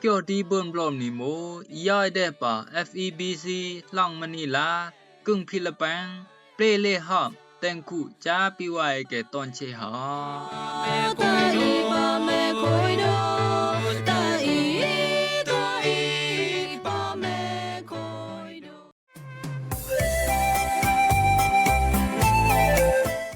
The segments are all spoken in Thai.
เกี่ยวดีเบิ่นบลอมนี่โมอีย้อยได้ป่า FEBC หลังมะนีลากึ่งฟิลิปปินส์เปรเลฮอบแต่งคู่จาปิไว้แก่ตอนเชหา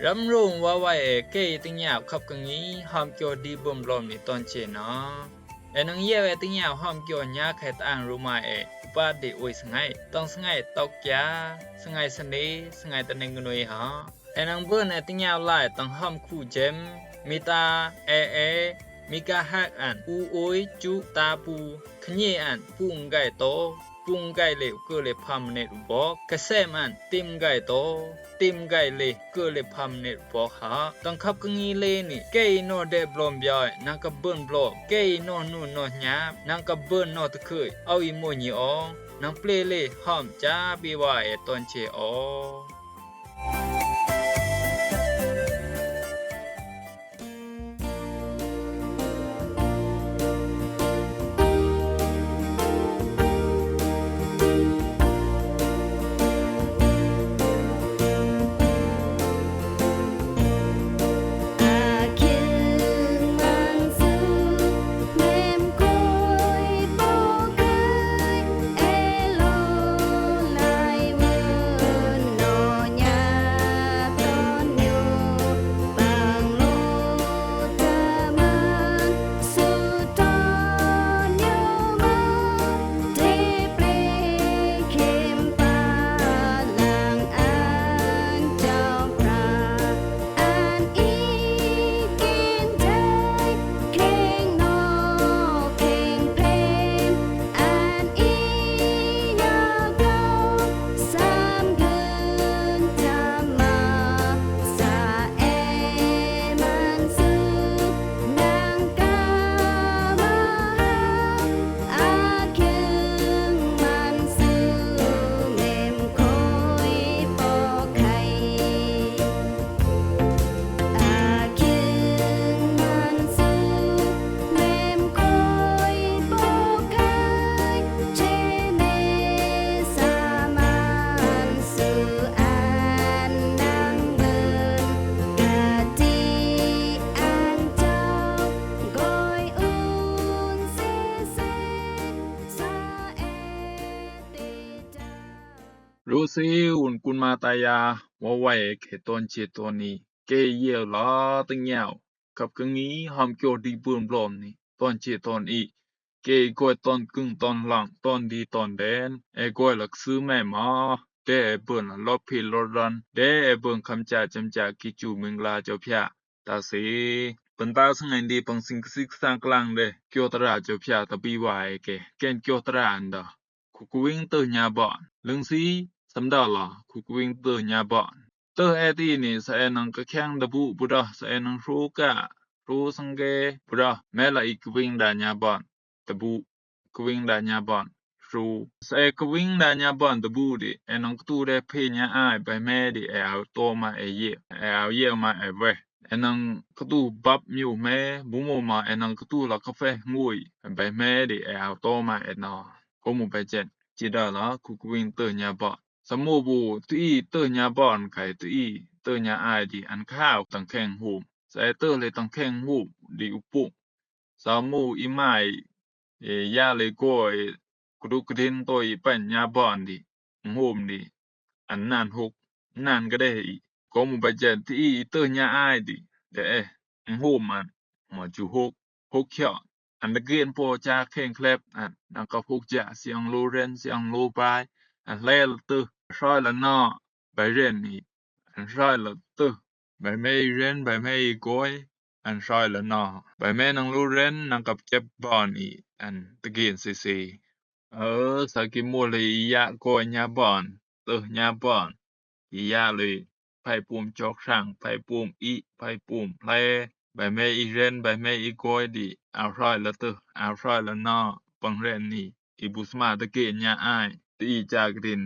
รำรงว่าไว้เกยติญาบขับกังนี้หอมเกี่ยวดีเบิ่มบลอมนี่ตอนเชเนาะและนังเยติญาบหอมเกี่ยวญาไขตางรู้มาอุปาดิโอยสงายต้องสงายตอกยาสงายสเนสงายตะเนงกนวยหาและนังเบิ่นติญาบหลายต้องหอมคู่เจมมีตามีกาฮักอันอูโอยจุตาปูขะเยอันปุงไก่โตปุงไก่เลวเกเลพามเนตบอกกะแซมอันติมไก่โตติมไก่เลเกเลพามเนตบอกหาต้องขับกังนี้เลนี่เกยโนเดบลอมยอยนังกะเบิ่นบลอเกยโนนูนอญานังกะเบิ่นนอตะเคยเอาอีโมญีอองนังเปลเลหอมจาบิวาตอนเชอรู้สิอุ่นกุนมาตายาว่าไว้แค่ตอนเชตัวนี้เกยเยี่ยวลาตึงยาวกับกังนี้หอมเกี่ยวดีเบิ่นบลอมนี่ตอนเชตอนอีเกยกวยตอนกึ่งตอนหลังตอนดีตอนแดนกวยหลักซื้อแม่มาเดเบิ่นลอบพิลรันเดเบิ่งคำจาจำจากิจูมึงลาเจ้าพะตาสิปันตาสังไงดีปังสิงสิกสร้างกลางเดเกี่ยวตราเจ้าพะตะปีไว้แกแกนเกี่ยวตราอันดาคุกวิ่งเตญาบ่ลึงสิสำดาลาคุกวิ่งเตญาบ่เตตีนี่สะเอนังกะแข้งดะบุบุดาสะเอนังรูกะรูสังเกบุดาแม้ละอีกวิ่งดาญาบ่ตะบุกวิ่งดาญาบ่รูสะเอกวิ่งดาญาบ่ตะบุดินังกตูเดเพญาอายไปแม่ดิเอาโตมาเยเอาเยมาเวนังกตูบับมิวแม่บุโมมานังกตูละกาแฟงุยไปแม่ดิเอาโตมานาก็มุไปเจ็ดจิดาละคุกวิ่งเตญาบ่สมมุบูที่เตญาบ่อนไขที่เตญาอายดิอันข้าวตังแข่งหูใส่เตเลยตังแข่งหูดิอุปุสมุอีไมยาเลยก้อยกรุกดินตัวอีปัญญาบ่อนดิหูมดิอันนานหกนานก็ได้ก็มุไปเจ็ดที่เตญาอายดิเดหูมันมาจูหกเขียวอันตะเกียนโปจาแข่งแคลบอันนังก็พวกจะเสียงโลเรนเสียงโลปายอันเลลตึร้อยละนอไปเรียนนี่อันร้อยละตึไปไม่เรียนไปไม่ก้อยอันร้อยละนอไปแม่นังโลเรนนังกับเจ็บบอนอีอันตะเกียนซีสากิโมเลยยะก้อยญาบอนญาบอนยะเลยไผปุ่มจอกช่างไผปุ่มอีไผปุ่มแลไปแม่อีเรนไปแม่อีก้อยดิเอาร้อยละเอาร้อยละนอปังเรนนี่อีบุสมาตะเกียนญาอายตีจากดิน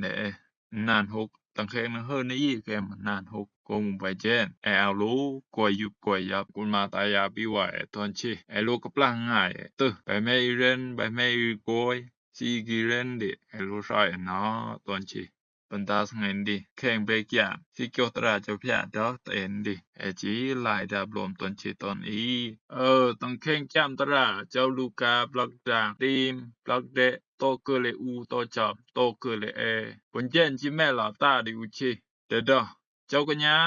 นานหกตังแข่งนังเฮินในอีแกมนานหกโก ကိုမူပိုင်ကျန်အော်လိုကိုယူကိုရကုမာတယာပြီးဝဲတွန်ချီလိုကပလန်ငိုင်တဘဲမဲရင်ဘဲမဲကိုစီဂီရန်ဒီလိုဆိုင်နော်တွန်ချီပန်ဒါစငင်ဒီခဲงเบกยาสิเกียวตราเจ้าพระดอกเต็นดิจีหลายดาบลมตนชีตนอีต้องแข่งจำตราเจ้าลูกาบล็อกดางทีมบล็อกเดโตเกเลอูโตจอบโตเกเลบนเย็นจิแม่หลาตาดิอุชีเดดอเจ้ากัญญา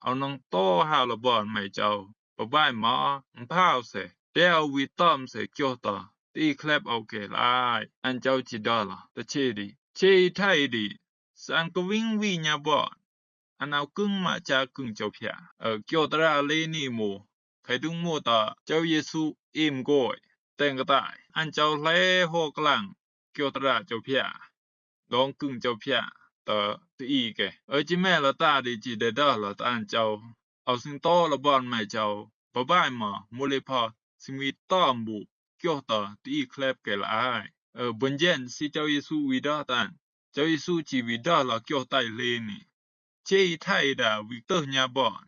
เอานองโตหาละบอนไม่เจ้าปะบ้ายหมอพาวเสเดเอาวิตอมเสเกียวตอตีแคลบเอาเกลายอันเจ้าจิดอละตะเชดิเชไทยดิสังกวิงวิญญาบอนอันเอากึ่งมาจากึ่งเจ้าพระเกียวตราเลนี่โมไขดุงโมตาเจ้าเยซูอิมโกยแต่งก็ตายอันเจ้าแลโหกลังเกียวตราเจ้าพระลองกึ่งเจ้าพระตะตีแกจิแม่ละตาดิจิเดดาละตาอันเจ้าเอาสิงโตละบอนไม่เจ้าบ่บ้ายมามุเลพอสิมีตอมบุเกียวตาตีแคลบแกละอายบนเย็นสิเจ้าเยซูวิดาตันเจ้าเยซูจีวิดาละเกียวไตเลนี่เจไทยดาวิกเตอร์ญาบอน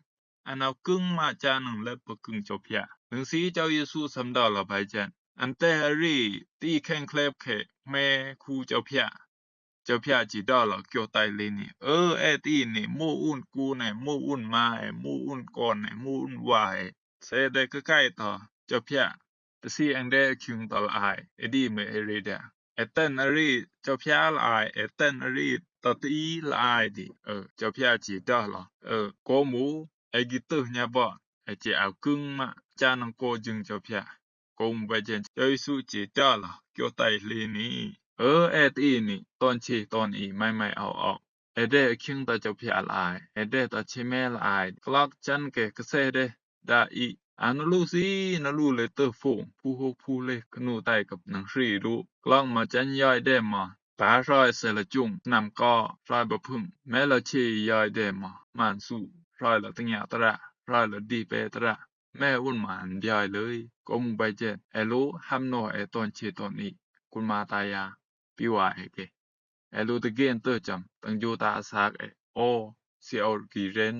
อันเอากึ่งมาจานึงและปะกึ่งเจ้าพระถึงสีเจ้าเยซูสำดาละไปจันอันแต่รีตีแข่งแคลบแค่แม่คูเจ้าพระจิดาละเกียวไตเลนี่ตีนี่โมอุ่นกูไหนโมอุ่นมาโมอุ่นก่อนไหนโมอุ่นวายเสได้ใกล้ๆต่อเจ้าพระแต่สิอันได้คิงต่ออายดีเมเอรีดาเต้นอรีเจ้าพระละอายเต้นอรีตอตีละอายดิเจ้าพระจิดาละโกหมูกิเตอร์ญาบอนจะเอากึ่งมาจานังโกจึงเจ้าพระกงไปเจนเจ้าเยซูจิดาละเกียวไตเลนี่ตีนี่ตอนชีตอนอีไม่เอาออกได้คิงตาเจ้าพระละอายได้ตาชิแม่ละอายคลักจันแกกเสเดดาอีอันลูซีนลูเลเตอร์ฟงผู้ฮกผู้เลกนูไตกับหนังสีดูกลองมาจันย่อยได้มาปาร้อยเสละจุงนำก็ร้อยบะพึ่งแม้ละชีย่อยได้มามันสู้ร้อยละตั้งยาตระร้อยละดีเปตระแม่วุ่นมันย่อยเลยก็มุไปเจนโลฮัมโนตอนชีตอนนี้คุณมาตายาปิวาเกโลตะเกนเตอร์จำตั้งอยู่ตาซากเสียเอากี่เรน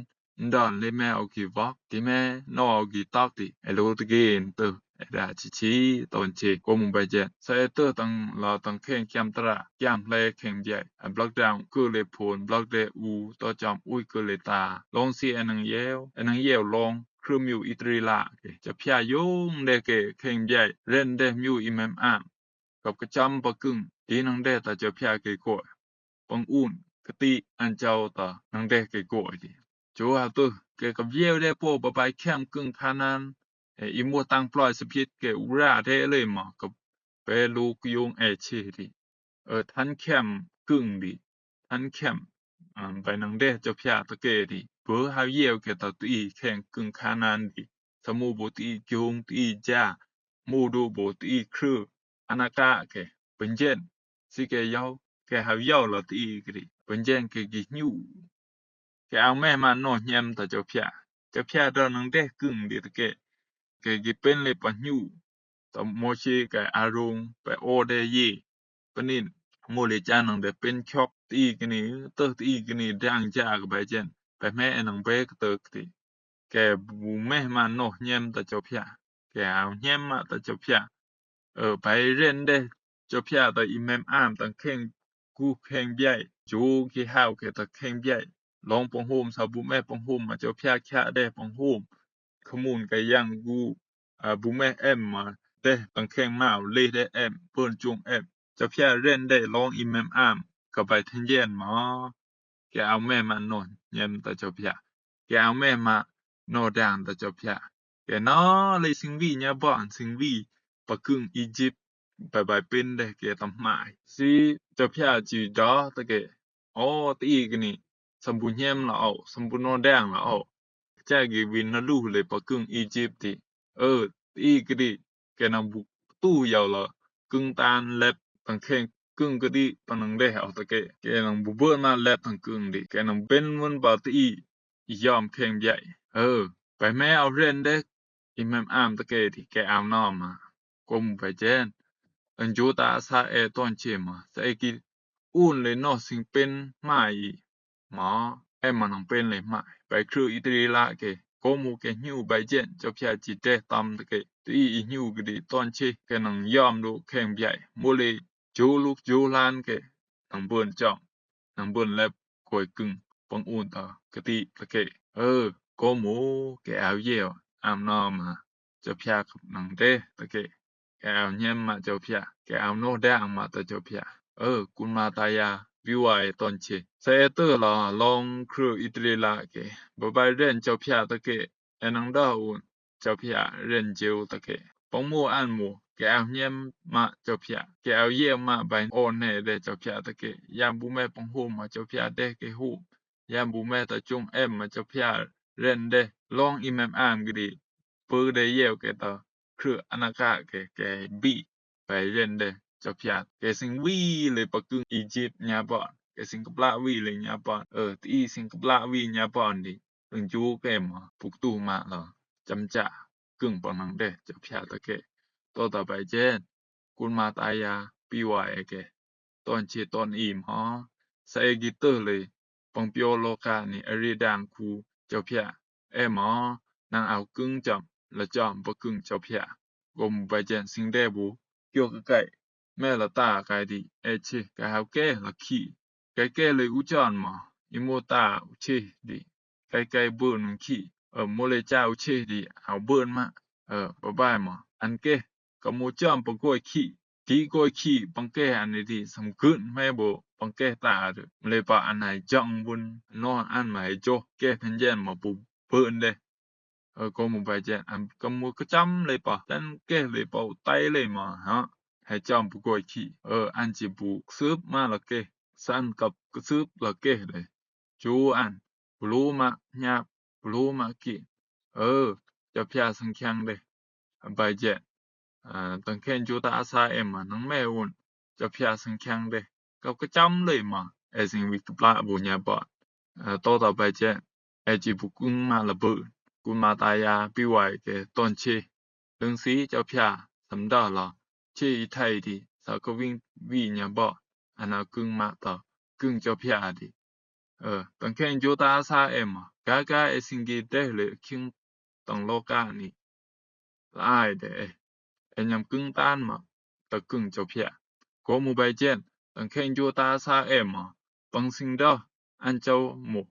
ดอนเลยแม่เอากี่วอกที่แม่นอเอากี่ตอกติโลตะเกนเตอร์ดาชิตอนชีก็มุไปเจนใส่เตอร์ตั้งเราตั้งแข่งแคมตระแคมเลแข่งใหญ่บล็อกดาวน์ก็เลยผลบล็อกเดอูต่อจำอุ้ยก็เลยตาลองสิอันเยวลองครึมอยู่อิตรีลาจะพยายงได้แข่งใหญ่เล่นได้มิวอิมมอามกับกระจำปะกึ่งอีนังได้ตาจะพยาเกกวยปังอุ่นกติอันเจ้าตานังได้เกกวยดิโจหาตัวเกกับเยี่ยวได้โปบไปแคมกึ่งคานันอิมัวตังปล่อยสพิษเกอุราได้เลยมากับเปลูกยงชีดิทันแคมกึ่งดิทันแคมไปนังได้จะพยาตะเกดิเบอหาเยี่ยวเกตาตีแข่งกึ่งคานันดิสมูบตียงตีจ้ามูดูบตีครืออานากาเกเป็นเจนสิเกยาวแกหาเยาวละตีกดิเป็นเจนเกกิญูแกเอาแม่มานอเยมตะเจ้าพระดอนังได้กึ่งดิตะเกกิเป็นเลยปะญูตะโมชีแกอารมณ์ไปโอเดยีปนินโมเลจานังได้เป็นชอกตีกนี่เตอตีกนี่ดังจากไปเจนไปแม่นังเบกเตกติแกบูแม่มานอเยมตะเจ้าพระแกเอาเยมมาตะเจ้าพระไปเล่นได้เจ้าพระตะอิมมอามตังแข่งกูแข่งใหญ่จูกี่ฮาวแกตะแข่งใหญ่ลองปองโฮมสาบุแม่ปองโฮมมาเจ้าพระคะได้ปองโฮมขมูลก็ยังกูบุแม่มาได้ตังแข่งมาเลได้เปิ้นจุงเจ้าพระเล่นได้ลองอิมมอามก็ไปทันเย็นหมอแกเอาแม่มานอนเย็นตะเจ้าพระแกเอาแม่มานอดังตะเจ้าพระแกนอเลยสิงวีญาบ่อนสิงวีปะกึ่งอียิปต์ไปเป็นได้แกตำหมายสิเจ้าพระจีดอตะเกตีกนี่สมบูรณ์เยมละเอาสมบูรณ์นอดังละเอาแจกีวินนะลูเลยปะกึ่งอียิปต์ติตีกดิแกนำบุตู้ยาวละกึ่งตานแลบตังแข่งกึ่งกดิปนังได้เอาตะเกแกนำบุเบิดมาแลบตังกึ่งดิแกนำเป็นวันบาตียอมแข่งใหญ่ไปแม่เอาเล่นได้อิมมอามตะเกดิแกเอานอมากมไปเจนอันจูตาซาตอนเชมาใส่กิอุ่นเลยนอสิงเป็นมาอีหมอ มันนังเป็นเลยมาไปครูอิตรีละเกโกมูเกหิวใบเจนเจ้าพยาจิเตตามตะเกตีอีหิวกดีตอนเชเกนังยอมดูแข่งใหญ่โมเลจูลูกจูลานเกนังเบิ่นจ้องนังเบิ่นแลบกวยกึ่งปังอุ่นตากะติตะเกโกมูแกเอาเยวอามนอมาเจ้าพยากับนังเดตะเกแกเอาเยี่ยมมาเจ้าพยาแกเอาโนแดงมาตะเจ้าพยากุนมาตายาวิวายตอนเชเซเตอร์ลาลองครูอิตรีลาเกบ่บายเรนเจ้าพยาตะเกนังดาอุนเจ้าพยาเรนเจวตะเกปังมูอันมูแกเอาเยี่ยมมาเจ้าพยาแกเอาเยี่ยมมาใบโอนเนเดเจ้าพยาตะเกยามบุแม่ปังโฮมาเจ้าพยาเดเกฮูยามบุแม่ตะจุงมาเจ้าพยาเรนเดลองอิมามอามกดีปือเดเยวเกตาคืออนาคาแกบีไปเรนเดเจ้าพยาแกสิงวีเลยปะกึ่งอียิปต์ญาบ่แกสิงกบลาวีเลยญาบ่ตีสิงกบลาวีญาบ่ดิตึงจูแกมาปุกตูมาลอจำจากึ่งปะนังเดเจ้าพยาตะเกต่อไปเจนกุนมาตายาปีวายแกตอนเชตอนอีมใส่กิเตอร์เลยปังเปียวโลกานี่อริดังคูเจ้าพยาหมอนางเอากึ่งจำละจอมบ่กึ่งเจ้าพยากมไปเจนสิงเดบูเกี่ยวกับไก่แม่ละตากายดีเชกะเฮาแก่ละขี้ไก่เลยอุจอนมาอิโมตาอุเชดีไก่เบิ่นขี้โมเลจาอุเชดีเอาเบิ่นมาบ่บายมาอันเกก็มูจอมปกวยขี้ที่กวยขี้ปังแก่อันนี้ที่สำคัญแม่บ่ปังแก่ตาเด้เลยปะอันไหนจังบุญนอนอันหมายโจแก่พันแย่นมาปุเพิ่นเด้ก็มูไปแจ้อันก็มูก็จำเลยปะจันแก่เลยเป่าไตเลยมาฮะให้จอมปกวยขี้อันจิบุซึบมาละเกสันกับกซึบละเกเลยจูอันบลูมาญาบลูมากิจะพยาสังขังเด้ไปแจ้ตังแค่จูตาอาซามานังแม่อุ่นจะพยาสังขังเด้ก็จำเลยมาสิงวิกปลาบุญญาบต่อไปแจ้จิบุกุงมาละเบิดกุนมาตายาปีไว้แกตอนเชเรื่องสีเจ้าพยาสำดาละเชอีไทยดีสากวิ่งวิญญาบ่อันกึ่งมาต่อกึ่งเจ้าพยาดีตังแค่จูตาอาซามากาสิงกีเดเลยคิงตังโลกานี่ลายเด้ยำกึ่งต้านมาตะกึ่งเจ้าพยาก็มูไปเจนตังแค่จูตาอาซามาปังสิงดาอันเจ้าหมู่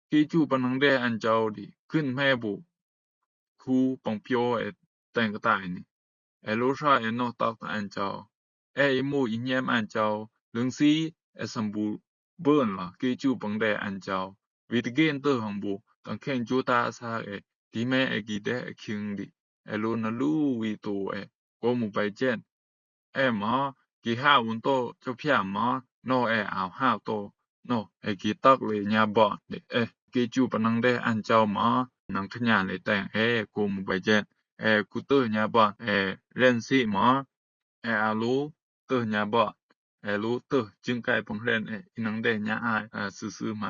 ที่จูปนังเดอันเจ้าดีขึ้นแม่บุคูปังเปียวแต่งกระต่ายนี่โลชาโนตักอันเจ้าอิมูอิเนียมอันเจ้าเรื่องสีสมบูเบิ่นล่ะที่จูปังเดอันเจ้าวิตเกนเตอร์ของบุตังแค่จูตาอาซาดีแม่กีเดคิงดีโลนาลูวิโตก็มูไปเจนหมอกีห้าวุนโตเจ้าพยาหมอโนเอาห้าโตโนกีตักเลยญาบ่กีจูปนังเดอันเจ้าหมอนังขญาเลยแต่งกูมูไปเจนกูเตอร์ญาบ่เรนสิหมออาลูเตอร์ญาบ่ลูเตอร์จึงไกปงเรนอินังเดญาอายซื่อๆมั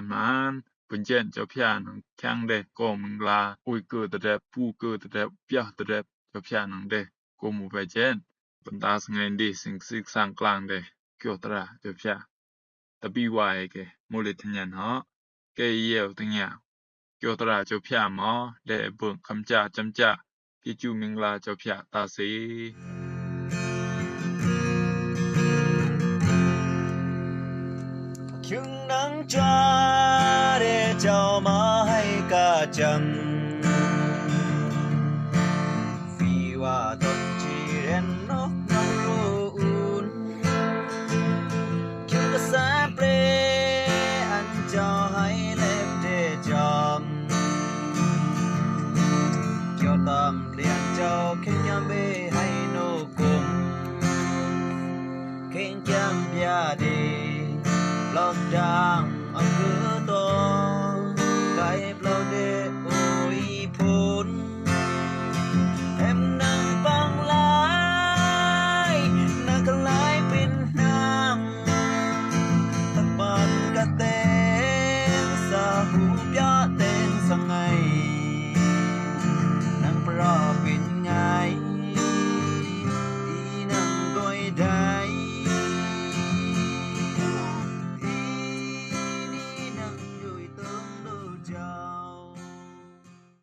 นๆเป็นเจนเจ้าพยานังแข้งเดก็มึงลาอุยเกิดแต่ปูเกิดแต่เปียแต่เจ้าพยานังเดกูมูไปเจนบรรดาสังเงินดีสิ่งสิกสร้างกลางเดเกี่ยวตราเจ้าพยาตะบีวายแกโมเลทัญญาเนาะแกเยี่ยวตังยาเกี่ยวตราเจ้าพยาหมอได้เบิ่งคำจาจำจาที่จูมิงลาเจ้าพยาตาสีคิงนังจาเดเจ้ามาให้กาจัง